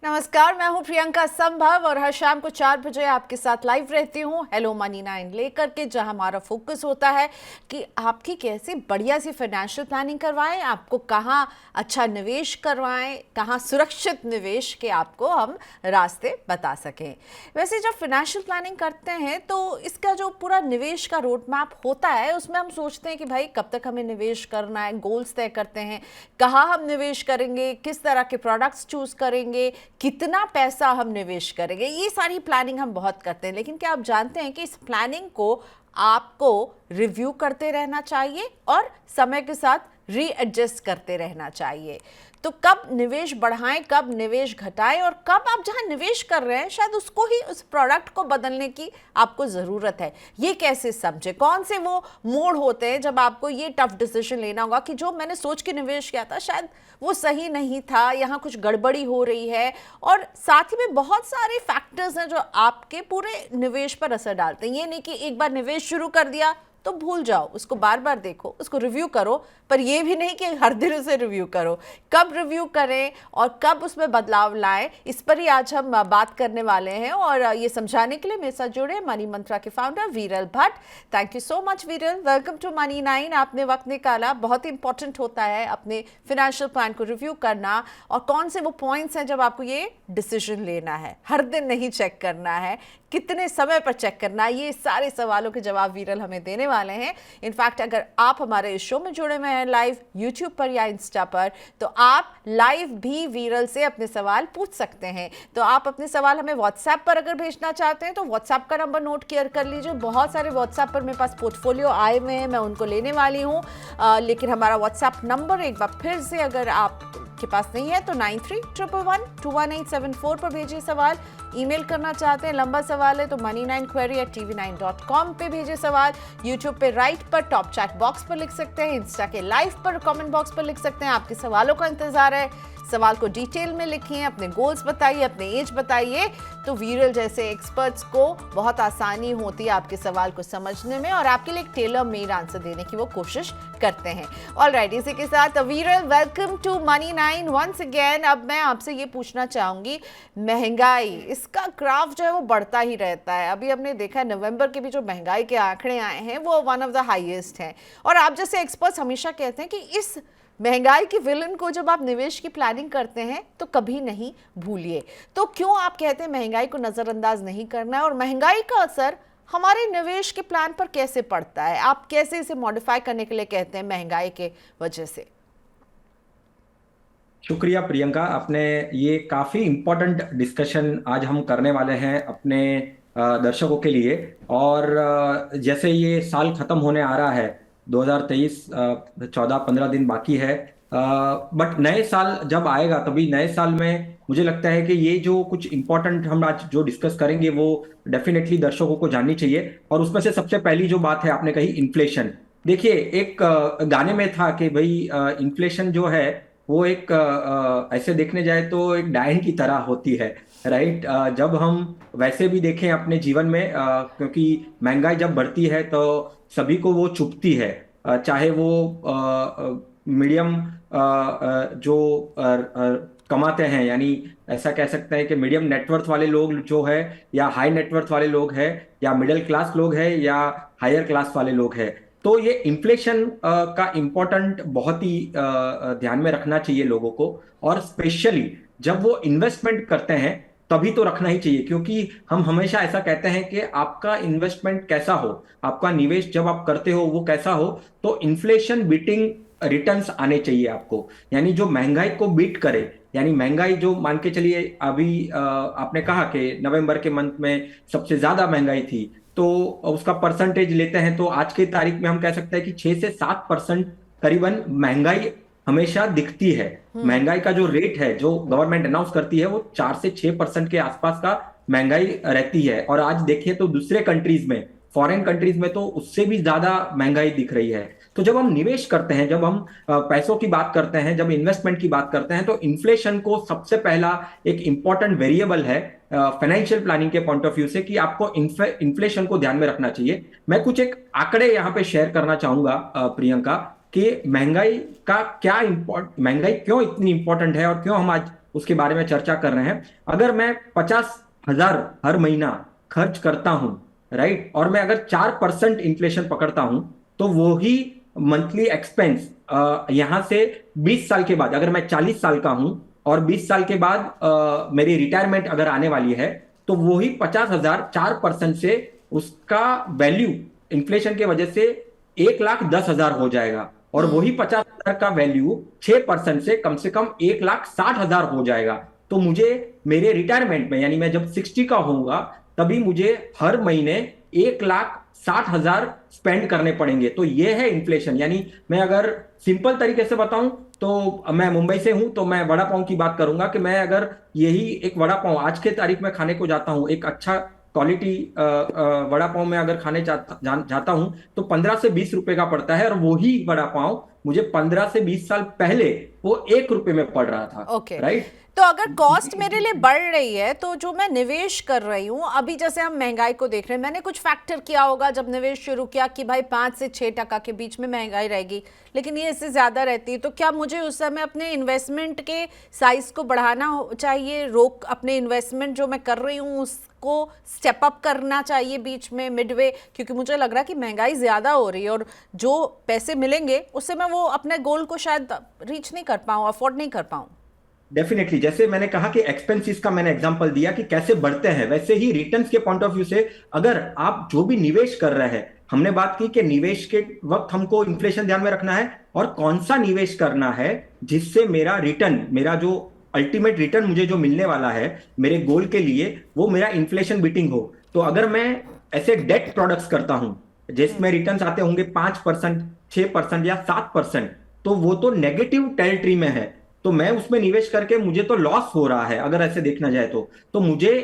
नमस्कार, मैं हूं प्रियंका संभव और हर शाम को 4 बजे आपके साथ लाइव रहती हूं हेलो मनी 9 लेकर के, जहां हमारा फोकस होता है कि आपकी कैसे बढ़िया सी फाइनेंशियल प्लानिंग करवाएं, आपको कहां अच्छा निवेश करवाएं, कहां सुरक्षित निवेश के आपको हम रास्ते बता सकें। वैसे जब फाइनेंशियल प्लानिंग करते हैं तो इसका जो पूरा निवेश का रोड मैप होता है उसमें हम सोचते हैं कि भाई कब तक हमें निवेश करना है, गोल्स तय करते हैं, कहाँ हम निवेश करेंगे, किस तरह के प्रोडक्ट्स चूज करेंगे, कितना पैसा हम निवेश करेंगे, ये सारी प्लानिंग हम बहुत करते हैं। लेकिन क्या आप जानते हैं कि इस प्लानिंग को आपको रिव्यू करते रहना चाहिए और समय के साथ रीएडजस्ट करते रहना चाहिए। तो कब निवेश बढ़ाएं, कब निवेश घटाएं और कब आप जहां निवेश कर रहे हैं शायद उसको ही, उस प्रोडक्ट को बदलने की आपको ज़रूरत है, ये कैसे समझे। कौन से वो मोड़ होते हैं जब आपको ये टफ डिसीजन लेना होगा कि जो मैंने सोच के निवेश किया था शायद वो सही नहीं था, यहाँ कुछ गड़बड़ी हो रही है। और साथ ही में बहुत सारे फैक्टर्स हैं जो आपके पूरे निवेश पर असर डालते हैं। ये नहीं कि एक बार निवेश शुरू कर दिया तो भूल जाओ, उसको बार बार देखो, उसको रिव्यू करो, पर ये भी नहीं कि हर दिन उसे रिव्यू करो। कब रिव्यू करें और कब उसमें बदलाव लाएं, इस पर ही आज हम बात करने वाले हैं। और ये समझाने के लिए मेरे साथ जुड़े मनी मंत्रा के फाउंडर वीरल Bhatt. Thank you so much वीरल, वेलकम टू मनी 9। आपने वक्त निकाला, बहुत इंपॉर्टेंट होता है अपने फिनेंशियल प्लान को रिव्यू करना, और कौन से वो पॉइंट्स हैं जब आपको ये डिसीजन लेना है, हर दिन नहीं चेक करना है, कितने समय पर चेक करना है, ये सारे सवालों के जवाब वीरल हमें देने वाले हैं। इनफैक्ट अगर आप हमारे इस शो में जुड़े हुए हैं लाइव यूट्यूब पर या इंस्टा पर, तो आप लाइव भी वीरल से अपने सवाल पूछ सकते हैं। तो आप अपने सवाल हमें व्हाट्सएप पर अगर भेजना चाहते हैं तो व्हाट्सएप का नंबर नोट कर लीजिए। बहुत सारे व्हाट्सएप पर मेरे पास पोर्टफोलियो आए हुए हैं, मैं उनको लेने वाली हूँ। लेकिन हमारा व्हाट्सएप नंबर एक बार फिर से अगर आप के पास नहीं है तो 9311121874 पर भेजिए सवाल। ईमेल करना चाहते हैं, लंबा सवाल है तो money9query@tv9.com पे भेजिए सवाल। यूट्यूब पे राइट पर टॉप चैट बॉक्स पर लिख सकते हैं, इंस्टा के लाइव पर कमेंट बॉक्स पर लिख सकते हैं। आपके सवालों का इंतजार है, सवाल को डिटेल में लिखिए, अपने गोल्स बताइए, अपने एज बताइए, तो वीरल जैसे एक्सपर्ट्स को बहुत आसानी होती है आपके सवाल को समझने में और आपके लिए एक टेलर मेड आंसर देने की वो कोशिश करते हैं। ऑलराइट, इसी के साथ Viral welcome to money 9 once again. अब मैं आपसे ये पूछना चाहूंगी, महंगाई, इसका ग्राफ जो है वो बढ़ता ही रहता है। अभी हमने देखा है नवंबर के भी जो महंगाई के आंकड़े आए हैं वो वन ऑफ द हाईएस्ट हैं। और आप जैसे एक्सपर्ट्स हमेशा कहते हैं कि इस महंगाई के विलन को जब आप निवेश की प्लानिंग करते हैं तो कभी नहीं भूलिए। तो क्यों आप कहते हैं महंगाई को नजरअंदाज नहीं करना है, और महंगाई का असर हमारे निवेश के प्लान पर कैसे पड़ता है? आप कैसे इसे मॉडिफाई करने के लिए कहते हैं महंगाई के वजह से? शुक्रिया प्रियंका, आपने ये काफी इम्पोर्टेंट डिस्कशन आज हम करने वाले हैं अपने दर्शकों के लिए। और जैसे ये साल खत्म होने आ रहा है 2023, 14-15 दिन बाकी है, बट नए साल जब आएगा तभी नए साल में मुझे लगता है कि ये जो कुछ इम्पोर्टेंट हम आज जो डिस्कस करेंगे वो डेफिनेटली दर्शकों को जाननी चाहिए। और उसमें से सबसे पहली जो बात है, आपने कही इन्फ्लेशन। देखिए, एक गाने में था कि भाई इन्फ्लेशन जो है वो एक ऐसे देखने जाए तो एक डायन की तरह होती है, राइट। जब हम वैसे भी देखें अपने जीवन में, क्योंकि महंगाई जब बढ़ती है तो सभी को वो चुभती है, चाहे वो मीडियम जो कमाते हैं, यानी ऐसा कह सकते हैं कि मीडियम नेटवर्थ वाले लोग जो है, या हाई नेटवर्थ वाले लोग हैं, या मिडिल क्लास लोग हैं, या हायर क्लास वाले लोग हैं। तो ये इन्फ्लेशन का इम्पोर्टेंट बहुत ही ध्यान में रखना चाहिए लोगों को। और स्पेशली जब वो इन्वेस्टमेंट करते हैं तभी तो रखना ही चाहिए, क्योंकि हम हमेशा ऐसा कहते हैं कि आपका इन्वेस्टमेंट कैसा हो, आपका निवेश जब आप करते हो वो कैसा हो, तो इन्फ्लेशन बीटिंग रिटर्न्स आने चाहिए आपको। यानी जो महंगाई को बीट करे, यानी महंगाई जो मान के चलिए अभी आपने कहा कि नवंबर के मंथ में सबसे ज्यादा महंगाई थी, तो उसका परसेंटेज लेते हैं तो आज की तारीख में हम कह सकते हैं कि 6 से 7% करीबन महंगाई हमेशा दिखती है। महंगाई का जो रेट है जो गवर्नमेंट अनाउंस करती है वो 4 से 6% के आसपास का महंगाई रहती है। और आज देखिए तो दूसरे कंट्रीज में फॉरेन कंट्रीज में तो उससे भी ज्यादा महंगाई दिख रही है। तो जब हम निवेश करते हैं, जब हम पैसों की बात करते हैं, जब इन्वेस्टमेंट की बात करते हैं, तो इन्फ्लेशन को सबसे पहला एक इंपॉर्टेंट वेरिएबल है फाइनेंशियल प्लानिंग के पॉइंट ऑफ व्यू से, कि आपको इन्फ्लेशन को ध्यान में रखना चाहिए। मैं कुछ एक आंकड़े यहाँ पे शेयर करना चाहूंगा प्रियंका, कि महंगाई क्यों इतनी इंपॉर्टेंट है और क्यों हम आज उसके बारे में चर्चा कर रहे हैं। अगर मैं 50,000 हर महीना खर्च करता हूं, राइट, और मैं अगर 4% इन्फ्लेशन पकड़ता हूं, तो वो ही मंथली एक्सपेंस यहां से 20 साल के बाद, अगर मैं 40 साल का हूं और 20 साल के बाद मेरी रिटायरमेंट अगर आने वाली है, तो वो ही 50,000 4% से उसका वैल्यू इन्फ्लेशन की वजह से 1,10,000 हो जाएगा, और वही 50,000 का वैल्यू 6% से कम 1,60,000 हो जाएगा। तो मुझे मेरे रिटायरमेंट में, यानी मैं जब 60 का होऊंगा, तभी मुझे हर महीने 1,60,000 स्पेंड करने पड़ेंगे। तो ये है इन्फ्लेशन। यानी मैं अगर सिंपल तरीके से बताऊं, तो मैं मुंबई से हूं, तो मैं वड़ा पाव की बात करूंगा कि मैं अगर यही एक वड़ा पाव आज के तारीख में खाने को जाता हूं, एक अच्छा क्वालिटी वड़ा पाव में अगर खाने जाता हूं, तो 15 से 20 रुपए का पड़ता है, और वही वड़ा पाव मुझे 15 से 20 साल पहले वो 1 रुपए में पड़ रहा था। Okay, right. तो अगर कॉस्ट मेरे लिए बढ़ रही है तो जो मैं निवेश कर रही हूँ, अभी जैसे हम महंगाई को देख रहे हैं, मैंने कुछ फैक्टर किया होगा जब निवेश शुरू किया कि भाई 5 से 6% के बीच में महंगाई रहेगी, लेकिन ये इससे ज़्यादा रहती है, तो क्या मुझे उस समय अपने इन्वेस्टमेंट के साइज को बढ़ाना चाहिए, अपने इन्वेस्टमेंट जो मैं कर रही हूँ उसको स्टेप अप करना चाहिए बीच में, मिडवे, क्योंकि मुझे लग रहा है कि महंगाई ज़्यादा हो रही है और जो पैसे मिलेंगे उससे मैं वो अपने गोल को शायद रीच नहीं कर पाऊँ, अफोर्ड नहीं कर पाऊँ। डेफिनेटली, जैसे मैंने कहा कि एक्सपेंसेस का मैंने एग्जांपल दिया कि कैसे बढ़ते हैं, वैसे ही रिटर्न्स के पॉइंट ऑफ व्यू से अगर आप जो भी निवेश कर रहे हैं, हमने बात की कि निवेश के वक्त हमको इन्फ्लेशन ध्यान में रखना है, और कौन सा निवेश करना है जिससे मेरा रिटर्न, मेरा जो अल्टीमेट रिटर्न मुझे जो मिलने वाला है मेरे गोल के लिए, वो मेरा इन्फ्लेशन बीटिंग हो। तो अगर मैं ऐसे डेट प्रोडक्ट्स करता हूं जिसमें रिटर्न्स आते होंगे 5%, 6% या 7%, तो वो तो नेगेटिव टेरिटरी में है। तो मैं उसमें निवेश करके मुझे तो लॉस हो रहा है अगर ऐसे देखना जाए तो मुझे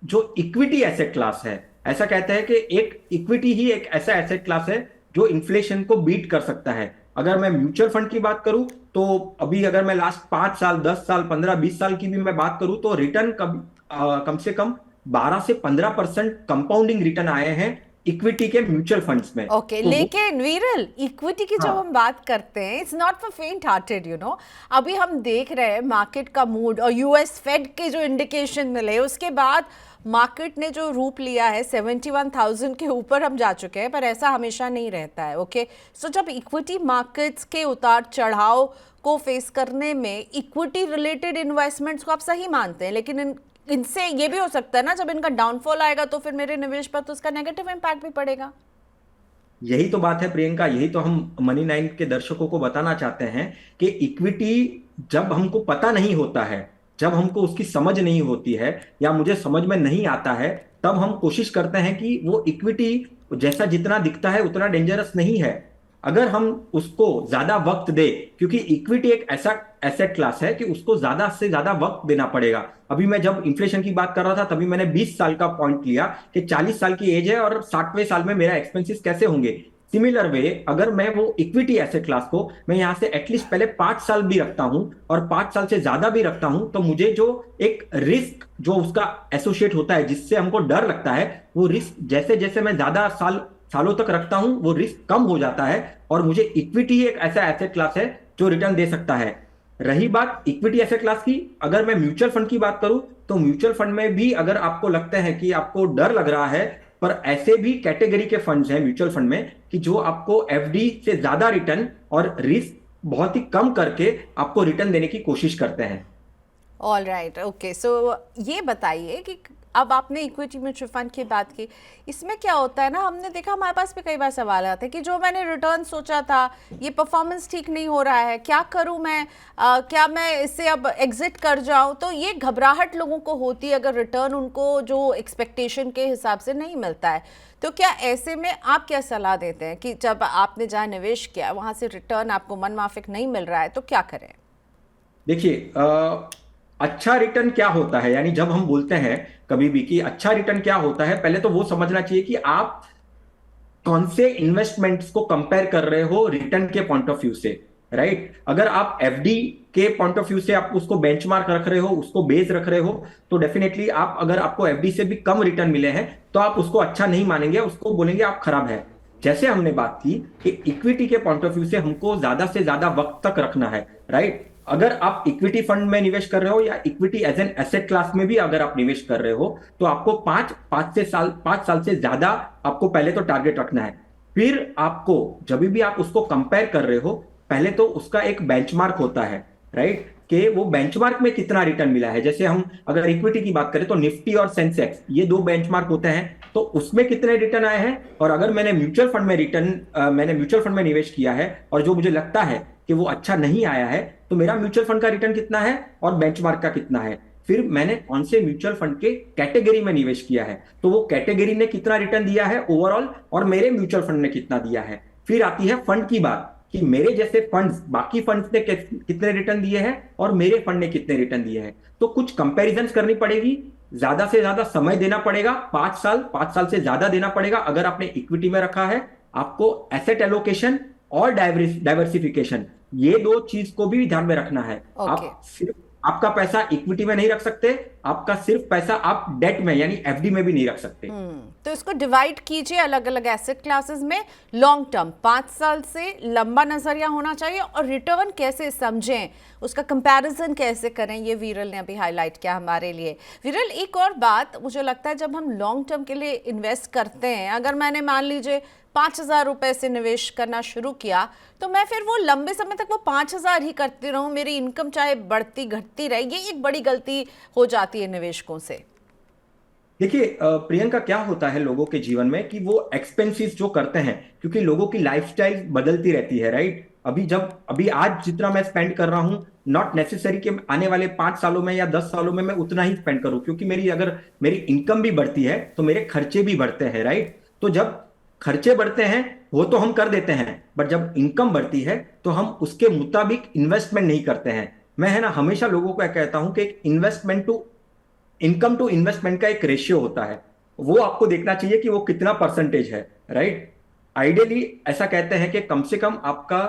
जो इक्विटी एसेट क्लास है, ऐसा कहते हैं कि एक इक्विटी ही एक ऐसा एसेट क्लास है जो इन्फ्लेशन को बीट कर सकता है। अगर मैं म्यूचुअल फंड की बात करूं, तो अभी अगर मैं लास्ट 5 साल, 10 साल, 15, 20 साल की भी मैं बात करूं, तो रिटर्न कम से कम 12 से 15% कंपाउंडिंग रिटर्न आए हैं इक्विटी के म्यूचुअल फंड्स में। ओके, तो वो, लेकिन वीरल, इक्विटी की जब हाँ, हम बात करते हैं, इट्स नॉट फॉर फेंट हार्टेड, यू नो। अभी हम देख रहे हैं मार्केट का मूड और यूएस फेड के जो इंडिकेशन मिले उसके बाद मार्केट ने जो रूप लिया है, 71,000 के ऊपर हम जा चुके हैं, पर ऐसा हमेशा नहीं रहता है। ओके, सो जब इक्विटी मार्केट्स के उतार चढ़ाव को फेस करने में इक्विटी रिलेटेड इन्वेस्टमेंट्स को आप सही मानते हैं, लेकिन इनसे ये भी हो सकता है ना, जब इनका डाउनफॉल आएगा तो फिर मेरे निवेश पर तो उसका नेगेटिव इम्पैक्ट भी पड़ेगा। यही तो बात है प्रियंका, यही तो हम मनी नाइन के दर्शकों को बताना चाहते हैं कि इक्विटी जब हमको पता नहीं होता है, जब हमको उसकी समझ नहीं होती है, या मुझे समझ में नहीं आता है, तब हम कोशिश करते हैं कि वो इक्विटी जैसा जितना दिखता है उतना डेंजरस नहीं है। अगर हम उसको ज्यादा वक्त दे, क्योंकि इक्विटी एक ऐसा एसेट क्लास है कि उसको ज्यादा से ज्यादा वक्त देना पड़ेगा। अभी मैं जब इन्फ्लेशन की बात कर रहा था, तभी मैंने 20 साल का पॉइंट लिया कि 40 साल की एज है और 60वें साल में मेरा एक्सपेंसेस कैसे होंगे। सिमिलर वे, अगर मैं वो इक्विटी एसेट क्लास को मैं यहां से एटलीस्ट पहले 5 साल भी रखता हूं और 5 साल से ज्यादा भी रखता हूं, तो मुझे जो एक रिस्क जो उसका एसोसिएट होता है, जिससे हमको डर लगता है, वो रिस्क जैसे जैसे मैं ज्यादा सालों तक रखता हूं, वो रिस्क कम हो जाता है, और मुझे इक्विटी ही एक ऐसा एसेट क्लास है जो रिटर्न दे सकता है। रही बात इक्विटी एसेट क्लास की, अगर मैं म्यूचुअल फंड की बात करूं, तो म्यूचुअल फंड में भी अगर आपको लगता है कि आपको डर लग रहा है, पर ऐसे भी कैटेगरी के फंड्स हैं म्यूचुअल फंड में कि जो आपको एफडी से ज्यादा रिटर्न और रिस्क बहुत ही कम करके आपको रिटर्न देने की कोशिश करते हैं। ऑल राइट, ओके, सो ये बताइए कि अब आपने इक्विटी म्यूचुअल फंड की बात की, इसमें क्या होता है ना, हमने देखा हमारे पास भी कई बार सवाल आते हैं कि जो मैंने रिटर्न सोचा था, ये परफॉर्मेंस ठीक नहीं हो रहा है, क्या करूं मैं, क्या मैं इससे अब एग्जिट कर जाऊं। तो ये घबराहट लोगों को होती है अगर रिटर्न उनको जो एक्सपेक्टेशन के हिसाब से नहीं मिलता है। तो क्या ऐसे में आप क्या सलाह देते हैं कि जब आपने जहाँ निवेश किया वहाँ से रिटर्न आपको मन माफिक नहीं मिल रहा है, तो क्या करें? देखिए, अच्छा रिटर्न क्या होता है, यानी जब हम बोलते हैं कभी भी कि अच्छा रिटर्न क्या होता है, पहले तो वो समझना चाहिए कि आप कौन से इन्वेस्टमेंट्स को कंपेयर कर रहे हो रिटर्न के पॉइंट ऑफ व्यू से, राइट? अगर आप एफडी के पॉइंट ऑफ व्यू से आप उसको बेंचमार्क रख रहे हो, उसको बेस रख रहे हो, तो डेफिनेटली आप, अगर आपको एफडी से भी कम रिटर्न मिले हैं तो आप उसको अच्छा नहीं मानेंगे, उसको बोलेंगे आप खराब है। जैसे हमने बात की कि इक्विटी के पॉइंट ऑफ व्यू से हमको ज्यादा से ज्यादा वक्त तक रखना है, राइट? अगर आप इक्विटी फंड में निवेश कर रहे हो या equity as an asset class में भी अगर आप निवेश कर रहे हो, तो आपको 5 साल से ज्यादा आपको पहले तो टारगेट रखना है। फिर आपको जब भी आप उसको कंपेयर कर रहे हो, पहले तो उसका एक बेंचमार्क होता है, राइट? कि वो बेंचमार्क में कितना रिटर्न मिला है। जैसे हम अगर इक्विटी की बात करें तो निफ्टी और सेंसेक्स, ये 2 बेंचमार्क होते हैं, तो उसमें कितने रिटर्न आए हैं। और अगर मैंने म्यूचुअल फंड में निवेश किया है और जो मुझे लगता है कि वो अच्छा नहीं आया है, तो मेरा म्यूचुअल फंड का रिटर्न कितना है और बेंचमार्क का कितना है। फिर मैंने कौन से म्यूचुअल फंड के कैटेगरी में निवेश किया है, तो वो कैटेगरी ने कितना रिटर्न दिया है ओवरऑल, और मेरे म्यूचुअल फंड ने कितना दिया है। फिर आती है फंड की बात कि मेरे जैसे फंड्स, बाकी फंड्स ने कितने रिटर्न दिए हैं और मेरे फंड ने कितने रिटर्न दिए हैं। तो कुछ कंपैरिजन करनी पड़ेगी, ज्यादा से ज्यादा समय देना पड़ेगा, 5 साल से ज्यादा देना पड़ेगा। अगर आपने इक्विटी में रखा है, आपको एसेट एलोकेशन और डाइवर्सिफिकेशन, ये 2 चीज को भी ध्यान में रखना है। आप सिर्फ आपका पैसा इक्विटी में नहीं रख सकते, आपका सिर्फ पैसा आप डेट में यानी एफडी में भी नहीं रख सकते। तो इसको डिवाइड कीजिए अलग अलग एसेट क्लासेस में। लॉन्ग टर्म 5 साल से लंबा नजरिया होना चाहिए, और रिटर्न कैसे समझें, उसका कंपैरिजन कैसे करें, ये विरल ने अभी हाईलाइट किया हमारे लिए। विरल, एक और बात मुझे लगता है, जब हम लॉन्ग टर्म के लिए इन्वेस्ट करते हैं, अगर मैंने मान लीजिए 5,000 रुपए से निवेश करना शुरू किया, तो मैं फिर वो लंबे समय तक वो 5,000 ही करती रहूं, मेरी इनकम चाहे बढ़ती घटती रहे, ये एक बड़ी गलती हो जाती है निवेशकों से। देखिए प्रियंका, क्या होता है लोगों के जीवन में कि वो एक्सपेंसेस जो करते हैं, क्योंकि लोगों की लाइफस्टाइल बदलती रहती है, राइट? अभी आज जितना मैं स्पेंड कर रहा हूं, नॉट नेसेसरी कि आने वाले 5 सालों में या 10 सालों में मैं उतना ही स्पेंड करूं, क्योंकि अगर मेरी इनकम भी बढ़ती है तो मेरे खर्चे भी बढ़ते हैं, राइट? तो जब खर्चे बढ़ते हैं वो तो हम कर देते हैं, बट जब इनकम बढ़ती है तो हम उसके मुताबिक इन्वेस्टमेंट नहीं करते हैं। मैं हमेशा लोगों को कहता हूं कि इनकम टू इन्वेस्टमेंट का एक रेशियो होता है, वो आपको देखना चाहिए कि वो कितना परसेंटेज है, राइट? आइडियली ऐसा कहते हैं कि कम से कम आपका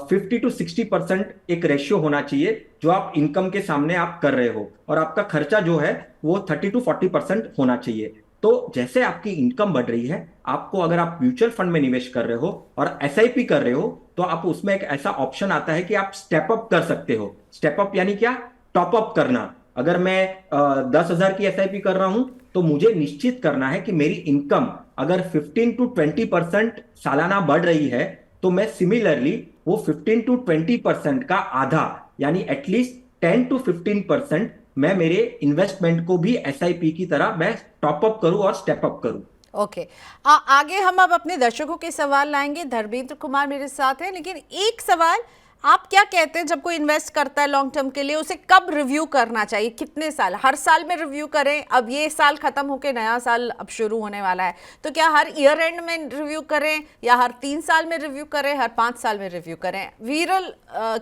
50 to 60% एक रेशियो होना चाहिए जो आप इनकम के सामने आप कर रहे हो, और आपका खर्चा जो है वो 30 to 40% होना चाहिए। तो जैसे आपकी इनकम बढ़ रही है, आपको, अगर आप म्यूचुअल फंड में निवेश कर रहे हो और एसआईपी कर रहे हो, तो आप उसमें एक ऐसा ऑप्शन आता है कि आप स्टेप अप कर सकते हो। स्टेप अप यानी क्या? टॉप अप करना। अगर मैं 10,000 की एसआईपी कर रहा हूं, तो मुझे निश्चित करना है कि मेरी इनकम अगर 15 to 20% सालाना बढ़ रही है, तो मैं सिमिलरली वो 15 to 20% का आधा, यानी एटलीस्ट 10 to 15% मैं मेरे इन्वेस्टमेंट को भी एसआईपी की तरह मैं टॉप अप करूं और स्टेप अप करूं। ओके, आगे हम अब अपने दर्शकों के सवाल लाएंगे। धर्मेंद्र कुमार मेरे साथ हैं, लेकिन एक सवाल, आप क्या कहते हैं, जब कोई इन्वेस्ट करता है लॉन्ग टर्म के लिए, उसे कब रिव्यू करना चाहिए, कितने साल? हर साल में रिव्यू करें? अब ये साल खत्म होके नया साल अब शुरू होने वाला है, तो क्या हर ईयर एंड में रिव्यू करें, या हर 3 साल में रिव्यू करें, हर 5 साल में रिव्यू करें? विरल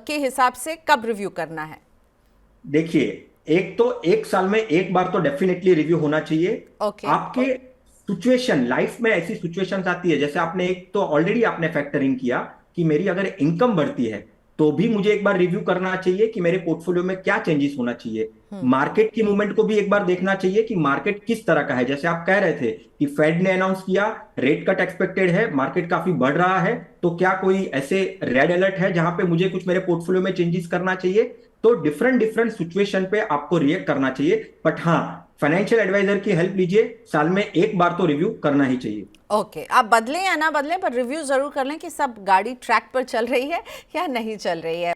के हिसाब से कब रिव्यू करना है? देखिए, एक साल में एक बार तो डेफिनेटली रिव्यू होना चाहिए। आपके सिचुएशन, लाइफ में ऐसी सिचुएशंस आती है, जैसे आपने एक तो ऑलरेडी आपने फैक्टरिंग किया कि मेरी अगर इनकम बढ़ती है, तो भी मुझे एक बार रिव्यू करना चाहिए कि मेरे पोर्टफोलियो में क्या चेंजेस होना चाहिए। मार्केट की मूवमेंट को भी एक बार देखना चाहिए कि मार्केट किस तरह का है। जैसे आप कह रहे थे कि फेड ने अनाउंस किया, रेट कट एक्सपेक्टेड है, मार्केट काफी बढ़ रहा है, तो क्या कोई ऐसे रेड अलर्ट है जहां पे मुझे कुछ मेरे पोर्टफोलियो में चेंजेस करना चाहिए? तो डिफरेंट सिचुएशन पे आपको रिएक्ट करना चाहिए। बट हाँ, फाइनेंशियल एडवाइजर की हेल्प लीजिए, साल में एक बार तो रिव्यू करना ही चाहिए। ओके, आप बदलें या ना बदलें, पर रिव्यू जरूर कर लें कि सब गाड़ी ट्रैक पर चल रही है या नहीं चल रही है।